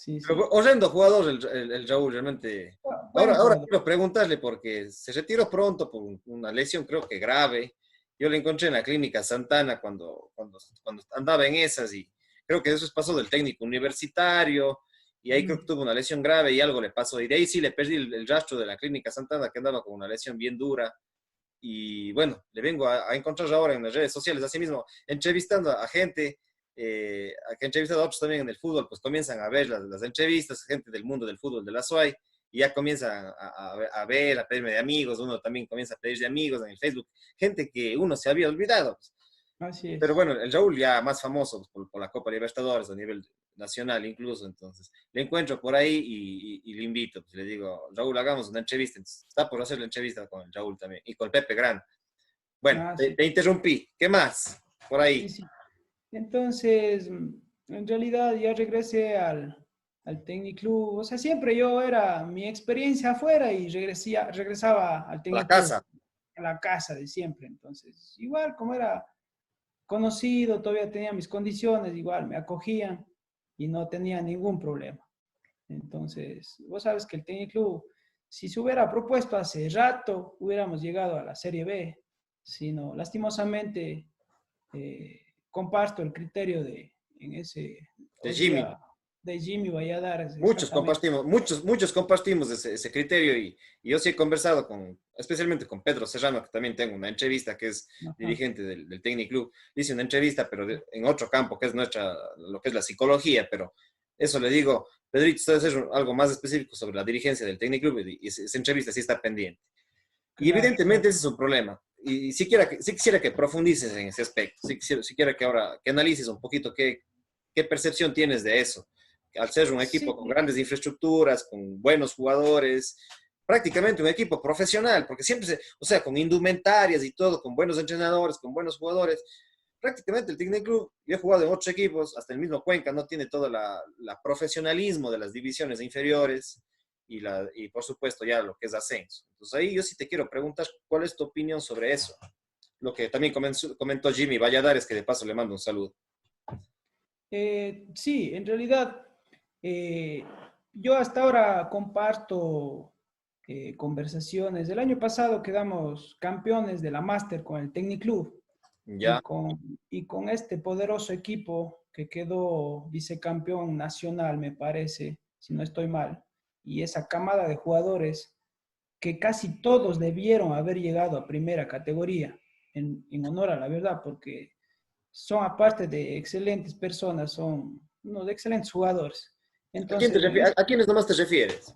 Sí, Pero sí. horrendo jugador el Raúl, realmente. Buen Ahora jugador. quiero preguntarle porque se retiró pronto por una lesión, creo que grave. Yo le encontré en la clínica Santana cuando andaba en esas y creo que eso pasó del técnico universitario y ahí creo que Mm. tuvo una lesión grave y algo le pasó. Y de ahí sí le perdí el rastro de la clínica Santana que andaba con una lesión bien dura. Y bueno, le vengo a encontrar ahora en las redes sociales, así mismo, entrevistando a gente, a que he entrevistado a otros también en el fútbol, pues comienzan a ver las entrevistas, gente del mundo del fútbol de la SUAY, y ya comienzan a ver, a pedirme de amigos, uno también comienza a pedir de amigos en el Facebook, gente que uno se había olvidado. Pues. Así Pero es. bueno, el Raúl ya más famoso pues, por la Copa Libertadores a nivel nacional incluso, entonces le encuentro por ahí y le invito, pues, le digo, Raúl, hagamos una entrevista, entonces, está por hacer la entrevista con el Raúl también y con Pepe Gran. Bueno, Ah, te, sí. te interrumpí, ¿qué más? Por Sí, ahí, sí. Entonces, en realidad ya regresé al Technic Club. O sea, siempre yo era mi experiencia afuera y regresaba al a la Technic Club, casa. a la casa de siempre. Entonces, igual como era conocido, todavía tenía mis condiciones, igual me acogían y no tenía ningún problema. Entonces, vos sabes que el Technic Club, si se hubiera propuesto hace rato, hubiéramos llegado a la Serie B, sino lastimosamente comparto el criterio de, en ese, De hoy Jimmy. día, de Jimmy Valladares, Muchos exactamente. compartimos, muchos compartimos ese criterio y yo sí he conversado especialmente con Pedro Serrano, que también tengo una entrevista, que es Ajá. dirigente del Technic Club. Hice una entrevista, pero en otro campo, que es lo que es la psicología, pero eso le digo, Pedrito, usted hacer algo más específico sobre la dirigencia del Technic Club y esa entrevista sí está pendiente. Y Claro, evidentemente claro. ese es un problema. Y sí quisiera que profundices en ese aspecto, sí quisiera que ahora que analices un poquito qué percepción tienes de eso. Al ser un Sí, equipo con grandes infraestructuras, con buenos jugadores, prácticamente un equipo profesional, porque siempre o sea, con indumentarias y todo, con buenos entrenadores, con buenos jugadores, prácticamente el Tigre Club, yo he jugado en otros equipos, hasta el mismo Cuenca no tiene todo la profesionalismo de las divisiones inferiores y por supuesto ya lo que es ascenso. Entonces ahí yo sí te quiero preguntar cuál es tu opinión sobre eso. Lo que también comentó Jimmy Valladares, que de paso le mando un saludo. sí, en realidad, eh, yo hasta ahora comparto conversaciones. El año pasado quedamos campeones de la Master con el Technic Club y Ya, con, y con este poderoso equipo que quedó vicecampeón nacional, me parece, si no estoy mal, y esa camada de jugadores que casi todos debieron haber llegado a primera categoría, en honor a la verdad, porque son aparte de excelentes personas, son unos excelentes jugadores. Entonces, ¿A quiénes nomás te refieres?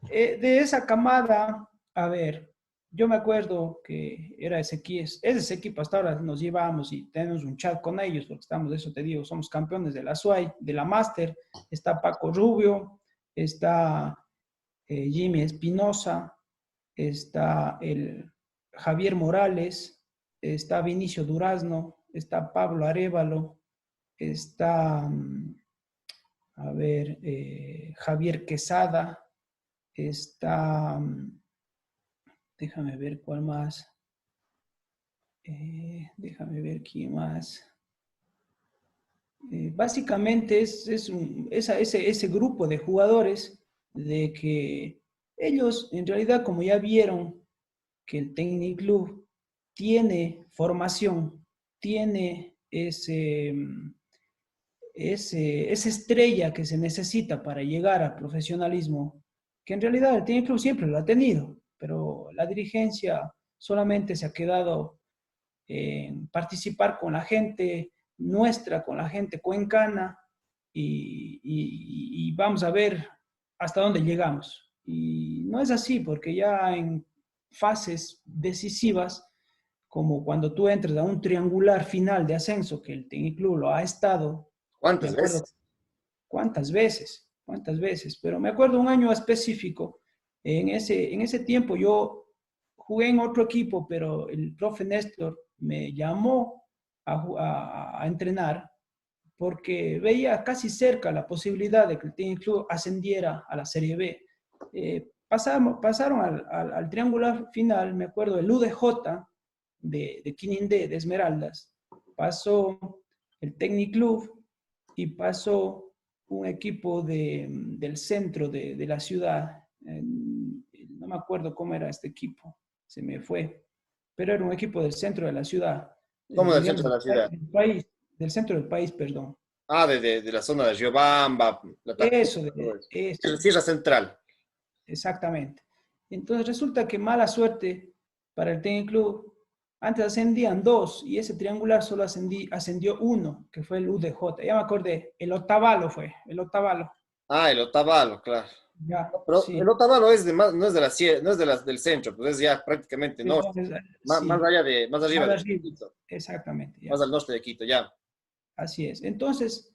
de esa camada, a ver, yo me acuerdo que era ese equipo hasta ahora nos llevamos y tenemos un chat con ellos, porque estamos, eso te digo, somos campeones de la SUAY, de la Master, está Paco Rubio, está Jimmy Espinosa, está el Javier Morales, está Vinicio Durazno, está Pablo Arévalo, está, a ver, Javier Quesada, está, déjame ver cuál más, déjame ver quién más. Básicamente ese grupo de jugadores de que ellos en realidad como ya vieron que el Technic Club tiene formación, tiene esa estrella que se necesita para llegar al profesionalismo, que en realidad el Technic Club siempre lo ha tenido, pero la dirigencia solamente se ha quedado en participar con la gente nuestra, con la gente cuencana, y vamos a ver hasta dónde llegamos. Y no es así, porque ya en fases decisivas, como cuando tú entras a un triangular final de ascenso, que el Technic Club lo ha estado, me ¿Cuántas acuerdo veces? cuántas veces, pero me acuerdo un año específico, en ese tiempo yo jugué en otro equipo, pero el profe Néstor me llamó a entrenar porque veía casi cerca la posibilidad de que el Team Club ascendiera a la Serie B. Pasaron al triangular final, me acuerdo, el UDJ de Quinindé, de Esmeraldas, pasó el Technic Club y pasó un equipo del centro de la ciudad. No me acuerdo cómo era este equipo, se me fue, pero era un equipo del centro de la ciudad, ¿Cómo del digamos, centro de la ciudad? del país, del centro del país, perdón. Ah, de la zona de Riobamba, la Tacunga, Eso, todo eso. eso. Es Sierra Central. Exactamente. Entonces resulta que mala suerte para el Tenis Club. Antes ascendían dos y ese triangular solo ascendió uno, que fue el UDJ. Ya me acordé, el Otavalo fue, el Otavalo. Ah, el Otavalo, claro. Ya, No, pero el sí. Otavalo es no es de no es del centro, pues es ya prácticamente norte, Perdón, más sí, allá más arriba más de arriba. Quito, Exactamente, más ya. al norte de Quito, ya. Así es. Entonces,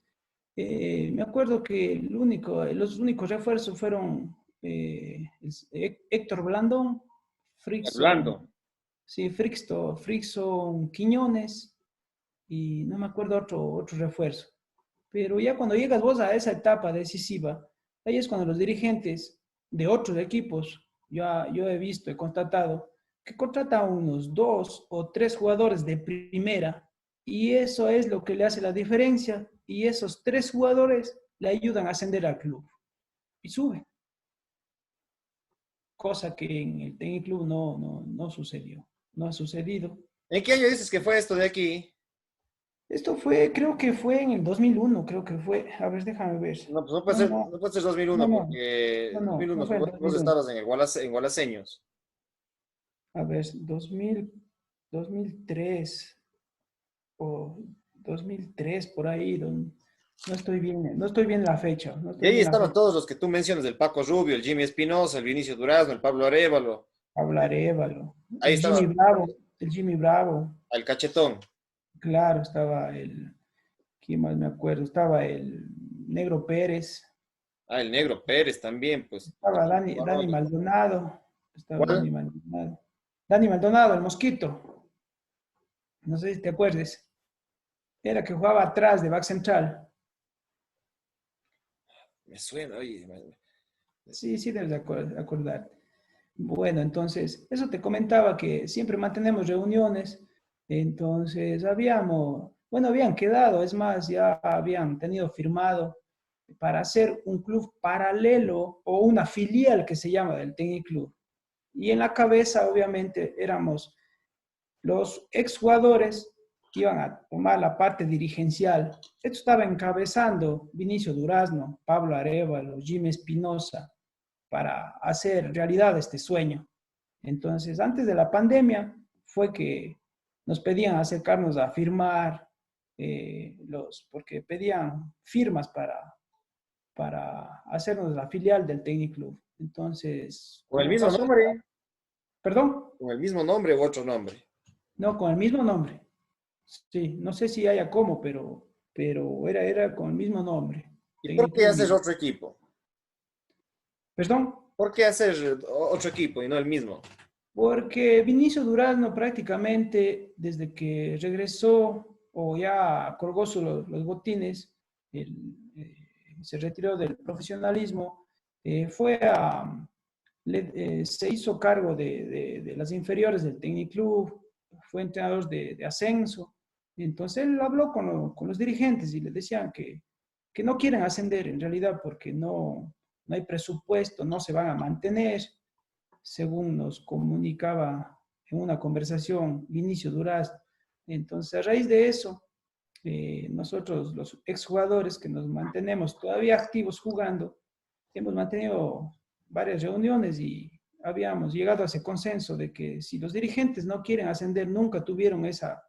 me acuerdo que los únicos refuerzos fueron Héctor Blandón, Frickson, Hablando. sí, Frickson Quiñones y no me acuerdo otro refuerzo. Pero ya cuando llegas vos a esa etapa decisiva, ahí es cuando los dirigentes de otros equipos, yo he visto, he constatado, que contratan unos dos o tres jugadores de primera y eso es lo que le hace la diferencia y esos tres jugadores le ayudan a ascender al club y suben, cosa que en el Tenis Club no sucedió, no ha sucedido. ¿En qué año dices que fue esto de aquí? Esto fue, creo que fue en el 2001, creo que fue. A ver, déjame ver. No, pues No, no, no puede ser no, 2001 no, porque no 2001 fue el vos 2001. estabas en en Gualaseños. A ver, 2003 o 2003 por ahí. No estoy bien la fecha, no Y estoy ahí bien la estaban fecha. todos los que tú mencionas, el Paco Rubio, el Jimmy Espinosa, el Vinicio Durazno, el Pablo Arévalo. Hablaré, Évalo. Ahí estaba El Jimmy Bravo, el Cachetón. claro, estaba ¿quién más me acuerdo? Estaba el Negro Pérez, Ah, el Negro Pérez también, pues. estaba Tremendo Dani jugadores. Maldonado, estaba ¿Cuál? Dani Maldonado. Dani Maldonado, el Mosquito, no sé si te acuerdes, era que jugaba atrás de back central. Me suena, oye. Sí, sí, debes acordar. Bueno, entonces, eso te comentaba que siempre mantenemos reuniones, entonces habían quedado, es más, ya habían tenido firmado para hacer un club paralelo o una filial que se llama del Tenis Club. Y en la cabeza, obviamente, éramos los exjugadores que iban a tomar la parte dirigencial. Esto estaba encabezando Vinicio Durazno, Pablo Arévalo, Jimmy Espinosa, para hacer realidad este sueño. Entonces, antes de la pandemia fue que nos pedían acercarnos a firmar, porque pedían firmas para hacernos la filial del Technic Club. Entonces, ¿Con el como mismo pasó, nombre? perdón, ¿Con el mismo nombre u otro nombre? no, con el mismo nombre. Sí, no sé si haya cómo, pero era con el mismo nombre. ¿Y por Technic qué Club haces Mil. otro equipo? Perdón, ¿Por qué hacer otro equipo y no el mismo? porque Vinicio Durazno prácticamente desde que regresó o ya colgó los botines, eh, se retiró del profesionalismo, fue se hizo cargo de las inferiores del Technic Club, fue entrenador de ascenso. Entonces él habló con los dirigentes y les decían que no quieren ascender en realidad porque no hay presupuesto, no se van a mantener según nos comunicaba en una conversación Vinicio Duraz. Entonces, a raíz de eso, nosotros, los exjugadores que nos mantenemos todavía activos jugando, hemos mantenido varias reuniones y habíamos llegado a ese consenso de que si los dirigentes no quieren ascender, nunca tuvieron esa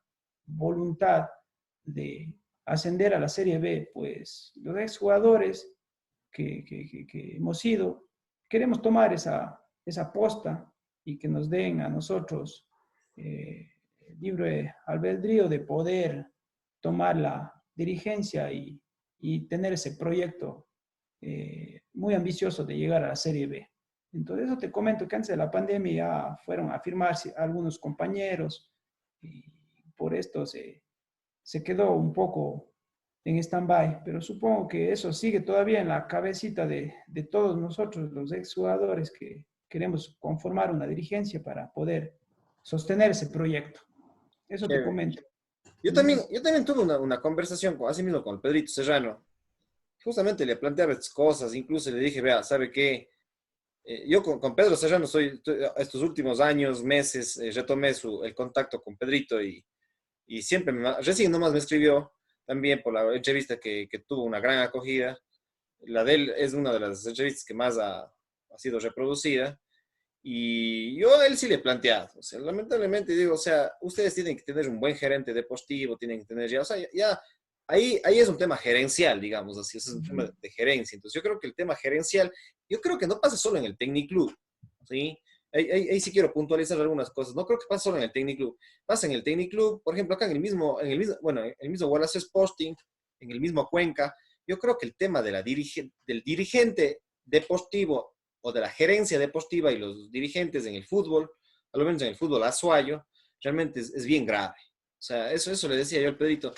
voluntad de ascender a la Serie B, pues los exjugadores que hemos ido, queremos tomar esa posta y que nos den a nosotros libre albedrío de poder tomar la dirigencia y tener ese proyecto muy ambicioso de llegar a la Serie B. Entonces, eso te comento que antes de la pandemia ya fueron a firmarse algunos compañeros y por esto se quedó un poco en stand-by, pero supongo que eso sigue todavía en la cabecita de todos nosotros, los exjugadores que queremos conformar una dirigencia para poder sostener ese proyecto. Eso te Chévere. comento. Yo también tuve una conversación así mismo con el Pedrito Serrano. justamente le planteaba estas cosas, incluso le dije, vea, ¿sabe qué? Yo con Pedro Serrano estos últimos años, meses, retomé el contacto con Pedrito y siempre, recién nomás me escribió también por la entrevista que tuvo una gran acogida. La de él es una de las entrevistas que más ha sido reproducida. Y yo a él sí le he planteado, o sea, lamentablemente digo, o sea, ustedes tienen que tener un buen gerente deportivo, tienen que tener ya, o sea, ya, ahí es un tema gerencial, digamos así, es un tema de gerencia. Entonces yo creo que el tema gerencial, yo creo que no pasa solo en el Techniclub, ¿sí? Ahí sí quiero puntualizar algunas cosas. No creo que pase solo en el Techniclub. Pasa en el Techniclub, por ejemplo, acá bueno, en el mismo Wallace Sporting, en el mismo Cuenca. Yo creo que el tema de del dirigente deportivo o de la gerencia deportiva y los dirigentes en el fútbol, a lo menos en el fútbol azuayo, realmente es bien grave. O sea, eso le decía yo al Pedrito.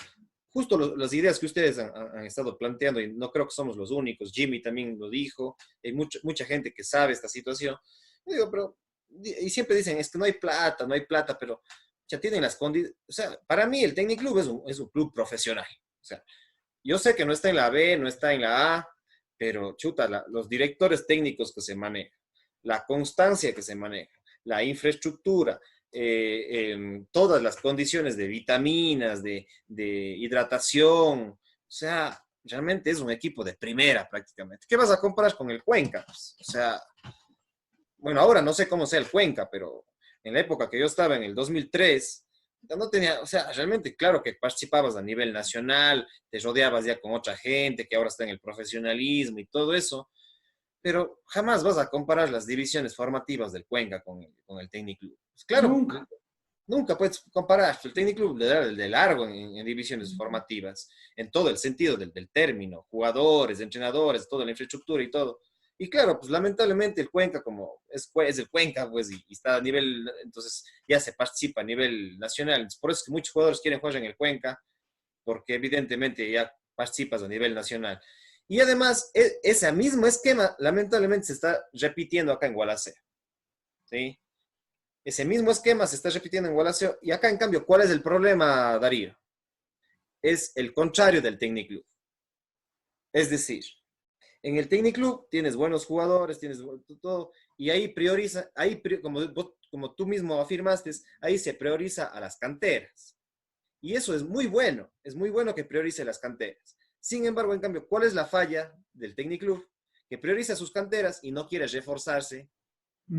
Justo las ideas que ustedes han estado planteando, y no creo que somos los únicos, Jimmy también lo dijo, hay mucha gente que sabe esta situación. Yo digo, pero, y siempre dicen, es que no hay plata, no hay plata, pero ya tienen las condiciones. O sea, para mí el Technic Club es un club profesional. O sea, yo sé que no está en la B, no está en la A, pero chuta, los directores técnicos que se manejan, la constancia que se maneja, la infraestructura, todas las condiciones de vitaminas, de hidratación, o sea, realmente es un equipo de primera prácticamente. ¿Qué vas a comparar con el Cuenca? Pues, o sea, bueno, ahora no sé cómo sea el Cuenca, pero en la época que yo estaba en el 2003, no tenía, o sea, realmente claro que participabas a nivel nacional, te rodeabas ya con otra gente que ahora está en el profesionalismo y todo eso, pero jamás vas a comparar las divisiones formativas del Cuenca con el Technic Club. Pues claro, Nunca. nunca puedes comparar. El Technic Club le da de largo en divisiones formativas, en todo el sentido del término, jugadores, entrenadores, toda la infraestructura y todo. Y claro, pues lamentablemente el Cuenca, como es el Cuenca, pues, y está a nivel, entonces ya se participa a nivel nacional. Por eso es que muchos jugadores quieren jugar en el Cuenca, porque evidentemente ya participas a nivel nacional. Y además, ese mismo esquema, lamentablemente, se está repitiendo acá en Gualaceo. ¿Sí? Ese mismo esquema se está repitiendo en Gualaceo. Y acá, en cambio, ¿cuál es el problema, Darío? Es el contrario del Techniclub. Es decir, en el Techniclub tienes buenos jugadores, tienes todo, y ahí prioriza, como tú mismo afirmaste, ahí se prioriza a las canteras. Y eso es muy bueno que priorice las canteras. Sin embargo, en cambio, ¿cuál es la falla del Techniclub? Que prioriza sus canteras y no quiere reforzarse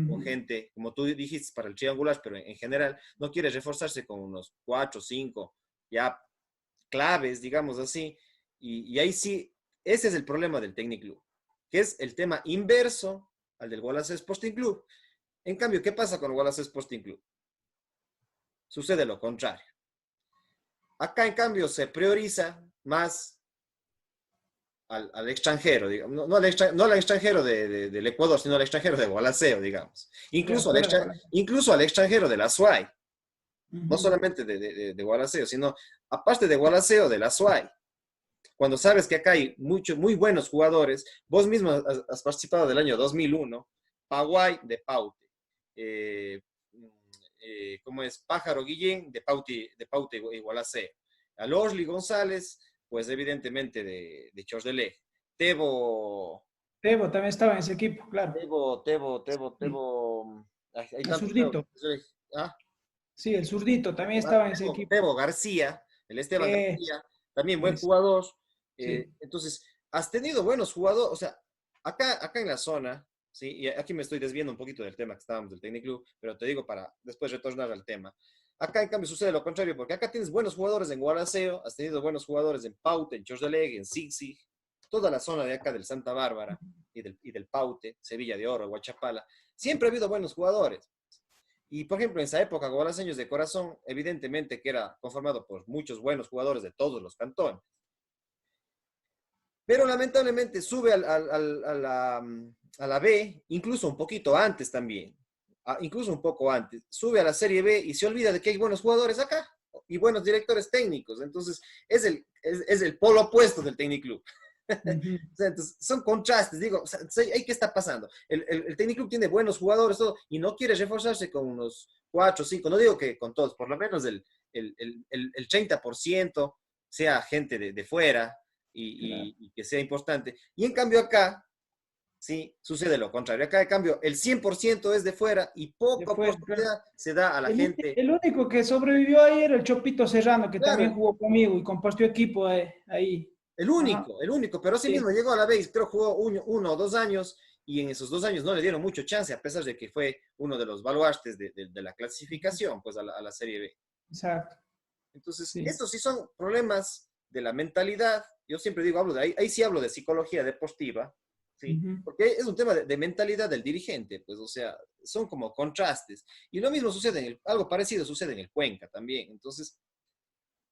con gente, como tú dijiste, para el triangular, pero en general, no quiere reforzarse con unos 4, 5 ya claves, digamos así. Y ahí sí, ese es el problema del Techniclub, que es el tema inverso al del Wallace Sporting Club. En cambio, ¿qué pasa con el Wallace Sporting Club? Sucede lo contrario. Acá, en cambio, se prioriza más al extranjero, digamos, no al extranjero del Ecuador, sino al extranjero de Gualaceo, digamos. Incluso al extranjero de la SUAY, no solamente de Gualaceo, sino aparte de Gualaceo, de la SUAY. Cuando sabes que acá hay muchos, muy buenos jugadores, vos mismo has participado del año 2001, Paguay de Paute, ¿cómo es? Pájaro Guillén de Paute y Gualaceo. A Losli González, pues evidentemente de Chordelé. Tebo. Tebo también estaba en ese equipo, claro. Sí. Tebo. Hay El tantos Tebo. zurdito. ¿Ah? Sí, el zurdito también estaba en ese equipo. Tebo García, el Esteban Es, García, también buen es, jugador. sí. Entonces, has tenido buenos jugadores, o sea, acá en la zona, ¿sí? Y aquí me estoy desviando un poquito del tema que estábamos del Technic Club, pero te digo para después retornar al tema. Acá, en cambio, sucede lo contrario, porque acá tienes buenos jugadores en Gualaceo, has tenido buenos jugadores en Paute, en Chordeleg, en Zig, toda la zona de acá del Santa Bárbara y del Paute, Sevilla de Oro, Guachapala. Siempre ha habido buenos jugadores. Y, por ejemplo, en esa época, Gualaceños de Corazón, evidentemente que era conformado por muchos buenos jugadores de todos los cantones. Pero lamentablemente sube a la B, incluso un poquito antes también, incluso un poco antes, sube a la Serie B y se olvida de que hay buenos jugadores acá y buenos directores técnicos. Entonces, es el polo opuesto del Technic Club. O sea, entonces, son contrastes, digo, o sea, ¿qué está pasando? El Technic Club tiene buenos jugadores todo, y no quiere reforzarse con unos 4 5, no digo que con todos, por lo menos el 30% sea gente de fuera, claro. y que sea importante. Y en cambio acá, sí, sucede lo contrario. Acá, en cambio, el 100% es de fuera y poca Después, claro. oportunidad se da a la gente. El único que sobrevivió ahí era el Chopito Serrano, que también Claro, jugó conmigo y compartió equipo ahí. Ajá, el único, pero así mismo sí, llegó a la vez, creo jugó uno o 2 años y en esos 2 años no le dieron mucho chance, a pesar de que fue uno de los baluartes de la clasificación pues, a la Serie B. exacto, Entonces, sí. estos sí son problemas de la mentalidad. Yo siempre digo, hablo de ahí sí hablo de psicología deportiva, ¿sí? Ujú. Porque es un tema de mentalidad del dirigente, pues, o sea, son como contrastes. Y lo mismo sucede algo parecido sucede en el Cuenca también. Entonces,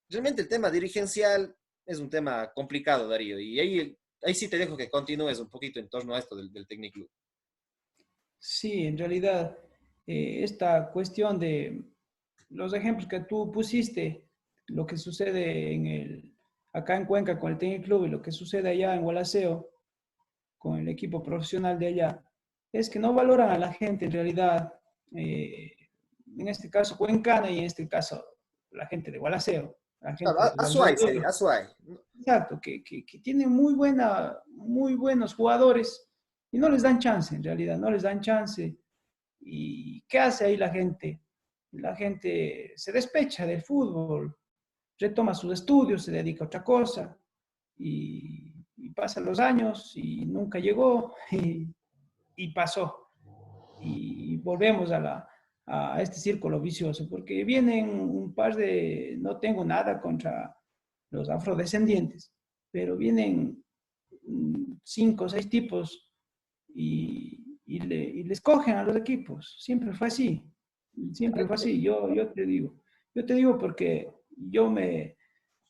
realmente el tema dirigencial es un tema complicado, Darío, y ahí sí te dejo que continúes un poquito en torno a esto del Technic Sí, en realidad, esta cuestión de los ejemplos que tú pusiste, lo que sucede acá en Cuenca con el Tenis Club y lo que sucede allá en Gualaceo con el equipo profesional de allá, es que no valoran a la gente en realidad, eh, en este caso cuencana y en este caso la gente de Gualaceo, la Claro, gente de los Azuay sería, alrededores. Azuay. Exacto, que tienen muy buenos jugadores y no les dan chance, en realidad, no les dan chance. ¿Y qué hace ahí la gente? La gente se despecha del fútbol, retoma sus estudios, se dedica a otra cosa y pasan los años y nunca llegó y pasó. Y volvemos a este círculo vicioso, porque vienen un par de, no tengo nada contra los afrodescendientes, pero vienen 5 o 6 tipos y les cogen a los equipos. Siempre fue así, siempre fue así. Yo te digo porque yo me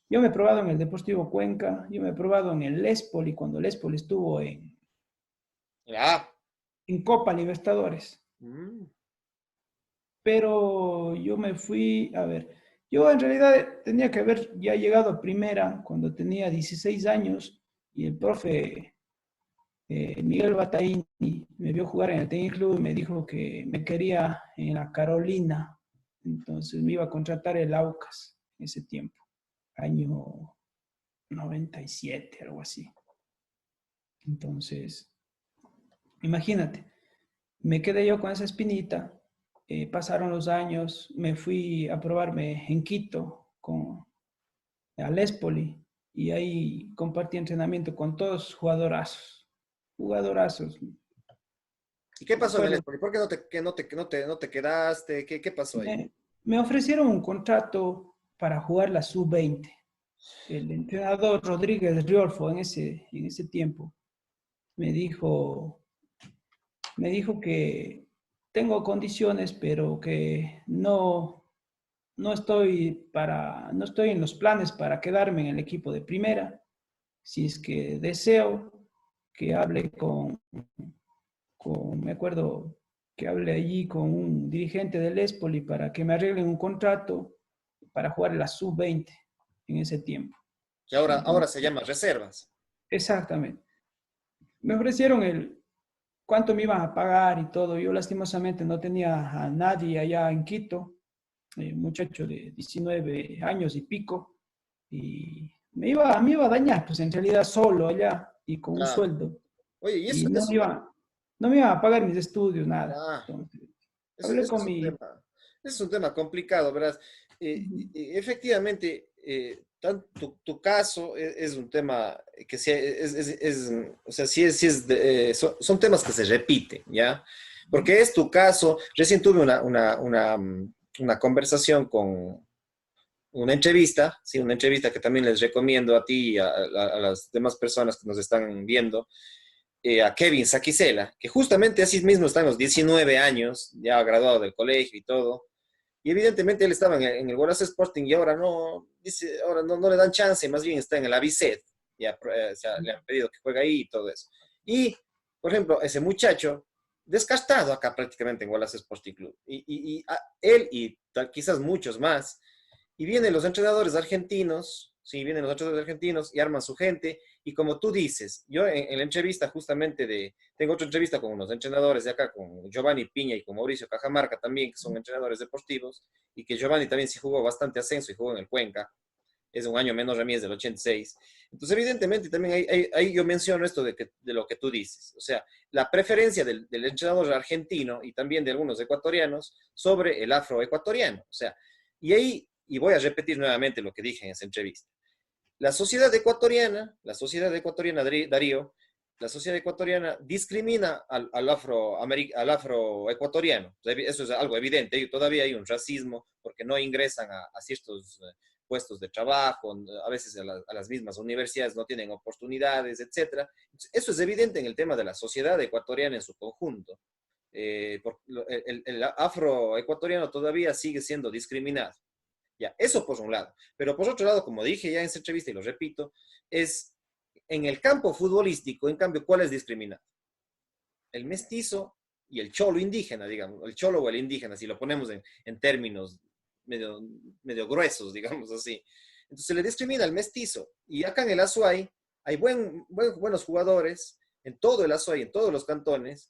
he probado en el Deportivo Cuenca, yo me he probado en el Lespoli, cuando el Lespoli estuvo Ah, en Copa Libertadores. mm. Pero yo me fui, a ver, yo en realidad tenía que haber ya llegado a primera cuando tenía 16 años y el profe Miguel Bataini me vio jugar en el Tenis Club y me dijo que me quería en la Carolina. Entonces me iba a contratar el Aucas en ese tiempo, año 97, algo así. Entonces, imagínate, me quedé yo con esa espinita, pasaron los años, me fui a probarme en Quito con al Espoli y ahí compartí entrenamiento con todos jugadorazos, jugadorazos. ¿Y qué Me pasó en el acuerdo, Espoli? ¿Por qué no te quedaste? ¿Qué pasó ahí? me ofrecieron un contrato para jugar la sub-20. El entrenador Rodríguez Riolfo en ese tiempo me dijo, me dijo que tengo condiciones, pero que no estoy en los planes para quedarme en el equipo de primera. Si es que deseo que hable me acuerdo que hable allí con un dirigente del Espoli para que me arreglen un contrato para jugar la sub-20 en ese tiempo. Que ahora Entonces, se llama reservas. exactamente. Me ofrecieron cuánto me iban a pagar y todo. Yo lastimosamente no tenía a nadie allá en Quito, un muchacho de 19 años y pico, y me iba a dañar, pues en realidad solo allá y con un Claro. sueldo, Oye, y y no me iban a pagar mis estudios, nada. ah, Entonces, eso, hablé eso con mi... es un tema complicado, ¿verdad? Efectivamente, tu caso es un tema que sí o sea, son temas que se repiten, ¿ya? Porque es tu caso. Recién tuve una conversación con una entrevista, sí, una entrevista que también les recomiendo a ti y a las demás personas que nos están viendo, a Kevin Saquicela, que justamente así mismo está en los 19 años, ya graduado del colegio y todo. Y evidentemente él estaba en el Wallace Sporting y ahora no, dice, ahora no le dan chance, más bien está en el Avicet. Ya, o sea, le han pedido que juegue ahí y todo eso. Y, por ejemplo, ese muchacho, descartado acá prácticamente en Wallace Sporting Club. Él y quizás muchos más. Y vienen los entrenadores argentinos, sí, vienen los entrenadores argentinos y arman su gente. Y como tú dices, yo en la entrevista justamente tengo otra entrevista con unos entrenadores de acá, con Giovanni Piña y con Mauricio Cajamarca también, que son entrenadores deportivos, y que Giovanni también sí jugó bastante ascenso y jugó en el Cuenca. es un año menor a mí, es del 86. Entonces, evidentemente, también ahí yo menciono esto de lo que tú dices. O sea, la preferencia del entrenador argentino y también de algunos ecuatorianos sobre el afroecuatoriano. O sea, y voy a repetir nuevamente lo que dije en esa entrevista. La sociedad ecuatoriana, Darío, la sociedad ecuatoriana discrimina al afroecuatoriano. Eso es algo evidente. Todavía hay un racismo porque no ingresan a ciertos puestos de trabajo, a veces a las mismas universidades no tienen oportunidades, etcétera. Eso es evidente en el tema de la sociedad ecuatoriana en su conjunto. El afroecuatoriano todavía sigue siendo discriminado. Ya, eso por un lado. Pero por otro lado, como dije ya en esa entrevista y lo repito, es en el campo futbolístico, en cambio, ¿cuál es discriminado? El mestizo y el cholo indígena, digamos, el cholo o el indígena, si lo ponemos en términos medio gruesos, digamos así. Entonces se le discrimina al mestizo. Y acá en el Azuay hay buenos jugadores, en todo el Azuay, en todos los cantones,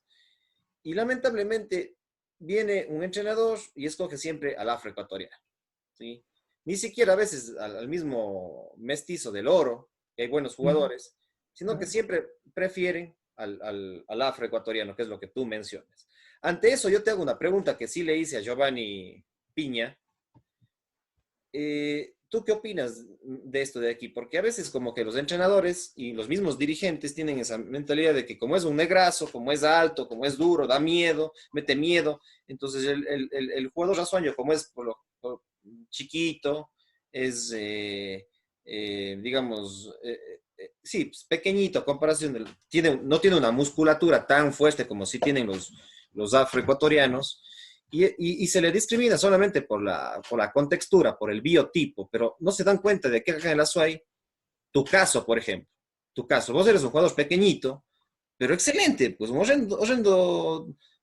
y lamentablemente viene un entrenador y escoge siempre al afroecuatoriano. ¿Sí? Ni siquiera a veces al mismo mestizo del Oro, que hay buenos jugadores, sino que siempre prefieren al afroecuatoriano, que es lo que tú mencionas. Ante eso, yo te hago una pregunta que sí le hice a Giovanni Piña. ¿Tú qué opinas de esto de aquí? Porque a veces como que los entrenadores y los mismos dirigentes tienen esa mentalidad de que como es un negrazo, como es alto, como es duro, da miedo, mete miedo, entonces el jugador rasueño, como es por chiquito, es, digamos, sí, pues, pequeñito a comparación, no tiene una musculatura tan fuerte como si tienen los afroecuatorianos, y se le discrimina solamente por la contextura, por el biotipo, pero no se dan cuenta de que acá en el Azuay, tu caso, por ejemplo, vos eres un jugador pequeñito, pero excelente, pues un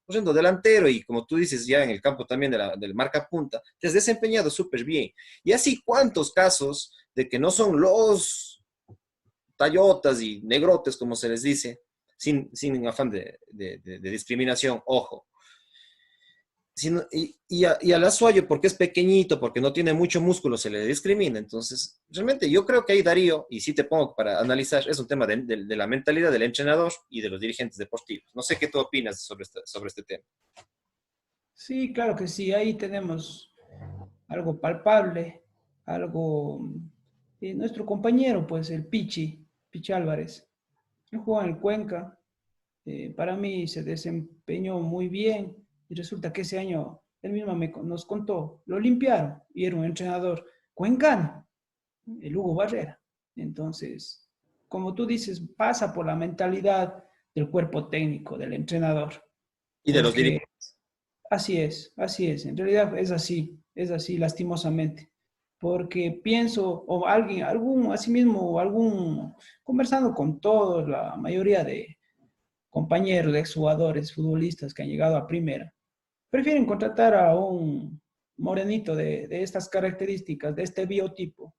horrendo delantero y como tú dices ya en el campo también del marca punta, te has desempeñado súper bien. Y así cuántos casos de que no son los tallotas y negrotes, como se les dice, sin afán de discriminación, ojo, y al Azuayo, porque es pequeñito, porque no tiene mucho músculo, se le discrimina. Entonces, realmente yo creo que ahí Darío, y sí te pongo para analizar, es un tema de la mentalidad del entrenador y de los dirigentes deportivos. No sé qué tú opinas sobre este tema. Sí, claro que sí, ahí tenemos algo palpable, algo... nuestro compañero, pues el Pichi Álvarez, él jugó en el Cuenca, para mí se desempeñó muy bien y resulta que ese año él mismo nos contó, lo limpiaron y era un entrenador cuencano, el Hugo Barrera. Entonces, como tú dices, pasa por la mentalidad del cuerpo técnico, del entrenador, Y de los porque dirigentes. así es, en realidad es así lastimosamente, porque pienso, o alguien, asimismo, o algún, conversando con todos, la mayoría de compañeros, exjugadores, futbolistas que han llegado a primera, prefieren contratar a un morenito de estas características, de este biotipo,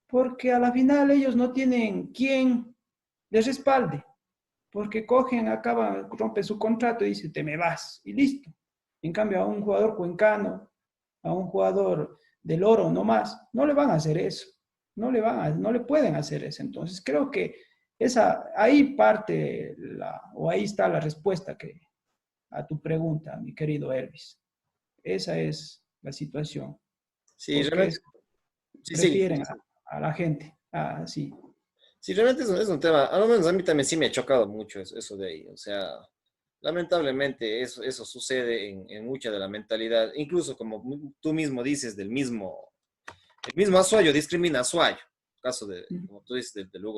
porque a la final ellos no tienen quien les respalde, porque cogen, acaban, rompen su contrato y dicen, te me vas, y listo. En cambio, a un jugador cuencano, a un jugador del Oro nomás, no le van a hacer eso, no le pueden hacer eso. Entonces, creo que ahí parte, o ahí está la respuesta a tu pregunta, mi querido Elvis. Esa es la situación, Sí, porque realmente, sí, sí. prefieren a la gente, así. Sí, realmente es un tema, a lo menos a mí también sí me ha chocado mucho eso de ahí. O sea, lamentablemente eso sucede en mucha de la mentalidad, incluso como tú mismo dices, el mismo Azuayo discrimina a Azuayo, caso de, como tú dices, del Hugo